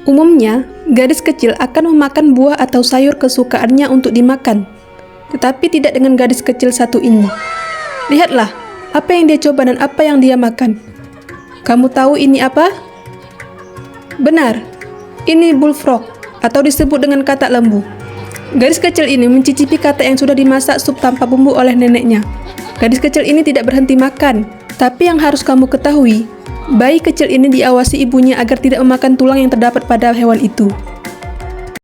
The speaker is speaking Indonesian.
Umumnya, gadis kecil akan memakan buah atau sayur kesukaannya untuk dimakan, tetapi tidak dengan gadis kecil satu ini. Lihatlah, apa yang dia coba dan apa yang dia makan. Kamu tahu ini apa? Benar, ini bullfrog, atau disebut dengan katak lembu. Gadis kecil ini mencicipi katak yang sudah dimasak sup tanpa bumbu oleh neneknya. Gadis kecil ini tidak berhenti makan, tapi yang harus kamu ketahui, bayi kecil ini diawasi ibunya agar tidak memakan tulang yang terdapat pada hewan itu.